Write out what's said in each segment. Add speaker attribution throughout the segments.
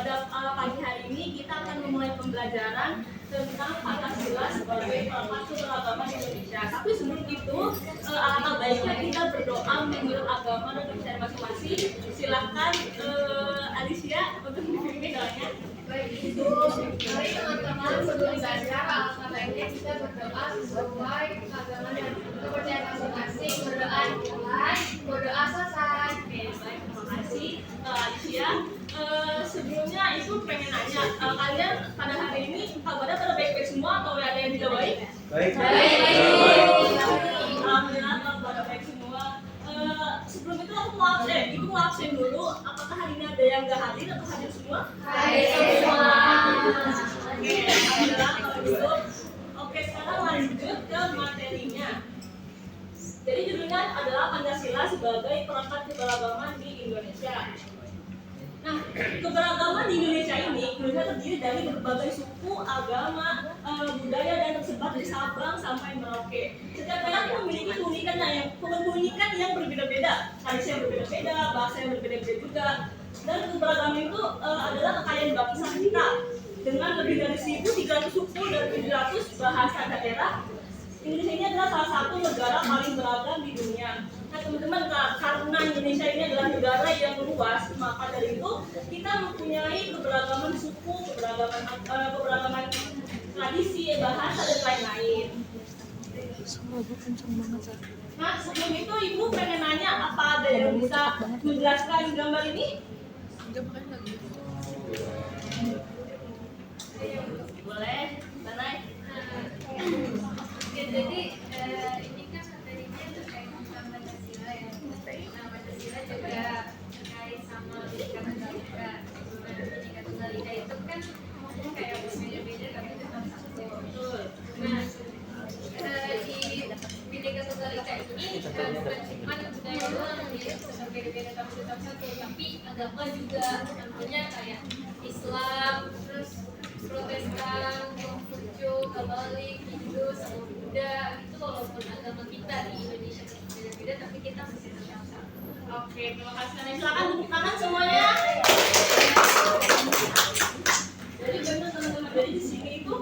Speaker 1: pada pagi hari ini kita akan memulai pembelajaran tentang Pancasila sebagai pelepas keberagaman Indonesia. Tapi sebelum itu, alangkah baiknya kita berdoa menurut agama dan kepercayaan masing-masing. Silahkan Alicia untuk memimpin doanya.
Speaker 2: Baik itu, mari teman-teman sebelum belajar, alangkah baiknya kita berdoa sesuai agama dan kepercayaan masing-masing. Berdoa dimulai, berdoa selesai.
Speaker 1: Oke, baik, terima kasih Alicia. Sebelumnya itu pengen nanya, kalian pada hari ini kabarnya pada baik-baik semua atau ada yang tidak baik?
Speaker 3: Baik.
Speaker 1: Alhamdulillah pada baik semua. Sebelum itu aku mau absen dulu. Apakah hari ini ada yang nggak hadir atau hadir semua?
Speaker 2: Hadir semua.
Speaker 1: Oke, alhamdulillah kalau gitu. Oke, sekarang lanjut ke materinya. Jadi judulnya adalah Pancasila sebagai perangkat keberagaman di Indonesia. Nah, keberagaman di Indonesia terdiri dari berbagai suku, agama, budaya dan tersebar dari Sabang sampai Merauke. Setiap daerah memiliki keunikan yang berbeda-beda, tradisi yang berbeda-beda, bahasa yang berbeda-beda juga. Dan keberagaman itu adalah kekayaan bangsa kita dengan lebih dari 1.300 suku dan 700 bahasa daerah. Indonesia ini adalah salah satu negara paling beragam di dunia. Nah teman-teman, karena Indonesia ini adalah negara yang luas, maka dari itu kita mempunyai keberagaman suku, keberagaman tradisi, bahasa dan lain-lain. Nah sebelum itu ibu pengen nanya, apa ada yang bisa menjelaskan gambar ini? Boleh, Tanai.
Speaker 2: Oke, jadi ini kan materinya terkait tentang Pancasila ya. Nah, Pancasila juga terkait sama Bhinneka Tunggal Ika. Nah, Bhinneka Tunggal Ika itu kan kayak berbeda-beda tapi tetap satu. Nah, di Bhinneka Tunggal Ika ini bukan cuma budaya doang ya, berbeda-beda tapi tetap satu, tapi agama juga, contohnya kayak Islam, terus Protestan, Konghucu, Katolik, Hindu, sama Buddha. Itu walaupun agama kita di Indonesia berbeda-beda, tapi kita masih tetap satu.
Speaker 1: Oke, terima kasih. Silakan tepuk tangan semuanya. Jadi benar teman-teman, jadi di sini itu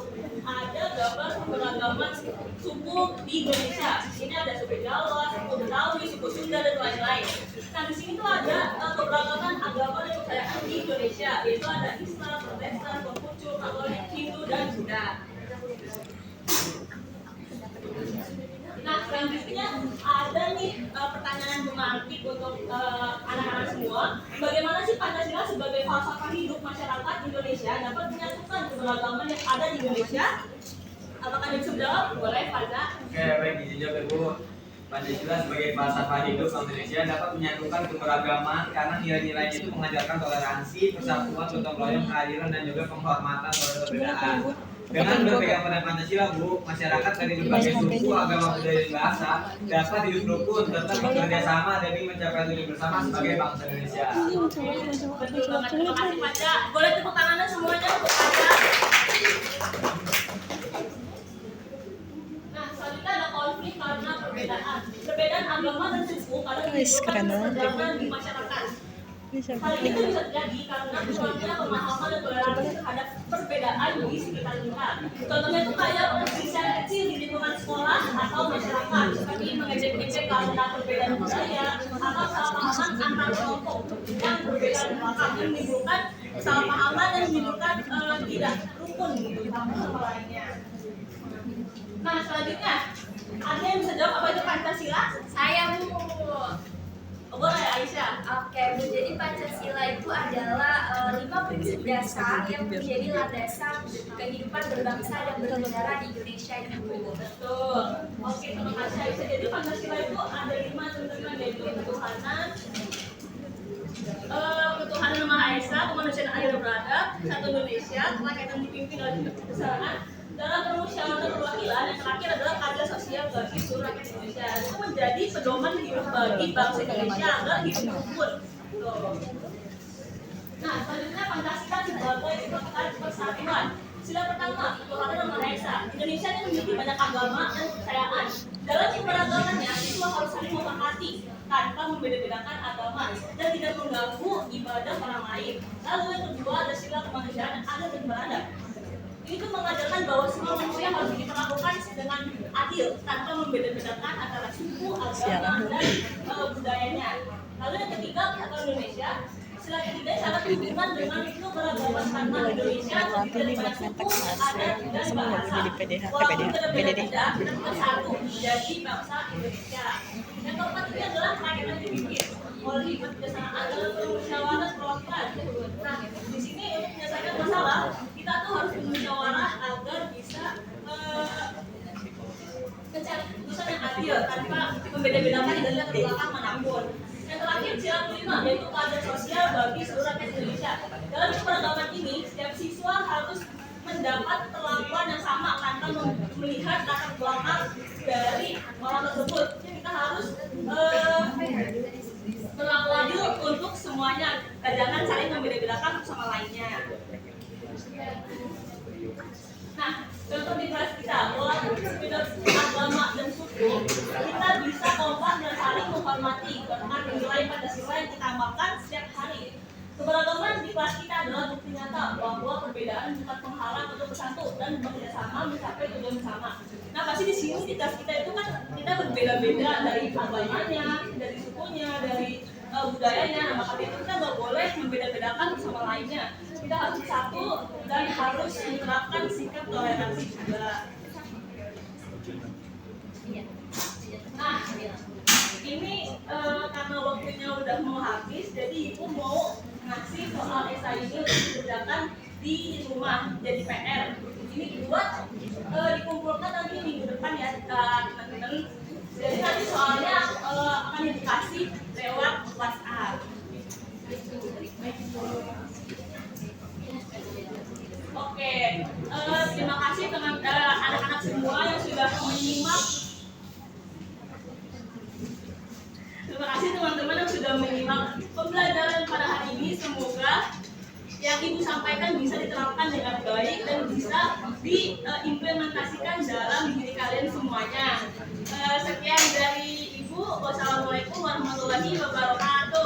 Speaker 1: ada gambar keberagaman suku di Indonesia. Di sini ada suku Jawa, suku Betawi, suku Sunda dan lain-lain. Nah di sini tuh ada keberagaman agama dan kepercayaan di Indonesia, yaitu ada Islam, Protestan, Konghucu, Katolik, Hindu dan Buddha. Nah selanjutnya ada nih pertanyaan memantik untuk anak-anak semua. Bagaimana sih Pancasila sebagai falsafah hidup masyarakat Indonesia dapat menyatukan keberagaman yang ada di Indonesia? Apakah ada yang bisa jawab? Boleh, Faza.
Speaker 3: Oke, baik, izin jawab Ibu. Pancasila sebagai falsafah hidup Indonesia dapat menyatukan keberagaman karena nilai-nilainya itu mengajarkan toleransi, persatuan, gotong royong, keadilan dan juga penghormatan terhadap perbedaan. Dengan berpegang pada Pancasila, Bu, masyarakat dari berbagai suku, agama, budaya, dan bahasa dapat hidup rukun, tetap bekerja sama demi mencapai tujuan bersama sebagai bangsa Indonesia.
Speaker 1: Betul banget, terima kasih Faza. Boleh tepuk tangannya semuanya untuk Faza. Nah, selanjutnya ada konflik karena perbedaan agama dan suku kadang menimbulkan ketegangan di masyarakat. Hal ini bisa terjadi karena kurangnya pemahaman dan toleransi terhadap perbedaan di sekitar kita. Contohnya itu kayak perselisihan kecil di lingkungan sekolah atau masyarakat, seperti mengejek-ejek karena perbedaan budaya atau kesalahpahaman antar kelompok yang berbeda belakang yang menimbulkan kesalahpahaman dan menimbulkan tidak rukun gitu satu sama lainnya. Nah selanjutnya, ada yang bisa jawab apa itu Pancasila?
Speaker 2: Saya, Bu.
Speaker 1: Boleh, Aisyah.
Speaker 2: Oke, Bu. Jadi Pancasila itu adalah 5 prinsip dasar yang menjadi landasan kehidupan berbangsa dan bernegara di Indonesia ini, Bu.
Speaker 1: Betul. Oke, terima kasih Aisyah. Jadi Pancasila itu ada 5 teman-teman, yaitu ketuhanan, ketuhanan Yang Maha Esa, kemanusiaan adil dan beradab, satu Indonesia, kerakyatan dipimpin oleh kebesaran, dalam permusyawaratan perwakilan, yang terakhir adalah keadilan sosial bagi seluruh rakyat Indonesia. Itu menjadi pedoman hidup bagi bangsa Indonesia agar hidup rukun. Nah, selanjutnya Pancasila sebagai perangkat persatuan. Sila pertama, ketuhanan Yang Maha Esa. Indonesia ini memiliki banyak agama dan kepercayaan. Dalam keberagamannya, itu harus saling menghormati tanpa membeda-bedakan agama dan tidak mengganggu ibadah orang lain. Lalu yang kedua ada sila kemanusiaan dan adil dan beradab. Ini tuh mengajarkan bahwa semua manusia harus diperlakukan dengan adil tanpa membeda-bedakan antara suku, agama, dan budayanya. Lalu yang ketiga, Persatuan Indonesia. Sila ketiga sangat berhubungan dengan keberagaman karena Indonesia terdiri dari banyak suku, adat, dan bahasa. Walaupun berbeda-beda, kita satu menjadi bangsa Indonesia. Yang keempat ini adalah rakyat yang dipimpin oleh kebijaksanaan dalam bermusyawarah perwakilan. Nah, di sini untuk menyelesaikan masalah, kita tuh harus bermusyawarah agar bisa mencari keputusan yang adil tanpa membeda-bedakan dari latar belakang manapun. Yang terakhir, sila kelima, yaitu keadilan sosial bagi seluruh rakyat Indonesia. Dalam keberagaman ini, setiap siswa harus mendapat perlakuan yang sama tanpa melihat latar belakang dari orang tersebut. Kita harus berlaku adil untuk semuanya, jangan saling membeda-bedakan sama lainnya. Nah, contoh di kelas kita, walaupun berbeda agama dan suku, kita bisa kompak dan saling menghormati karena nilai Pancasila yang kita amalkan setiap hari. Keberagaman di kelas kita adalah bukti nyata bahwa perbedaan bukan penghalang untuk bersatu dan bekerjasama mencapai tujuan bersama. Nah, pasti di sini di kelas kita itu kan kita berbeda-beda dari agamanya, dari sukunya, dari budayanya. Nah, maka itu kita nggak boleh membeda-bedakan bersama lainnya. Kita harus satu dan harus menerapkan sikap toleransi juga. Nah, ini karena waktunya udah mau habis, jadi ibu mau ngasih soal esai ini dikerjakan di rumah jadi PR. Ini dibuat dikumpulkan nanti minggu depan ya teman-teman. Jadi nanti soalnya akan dikasih lewat WhatsApp. Oke, terima kasih teman anak-anak semua yang sudah menyimak. Terima kasih teman-teman yang sudah menyimak pembelajaran pada hari ini. Semoga yang ibu sampaikan bisa diterapkan dengan baik dan bisa diimplementasikan dalam diri kalian semuanya. Sekian dari ibu. Wassalamualaikum warahmatullahi wabarakatuh.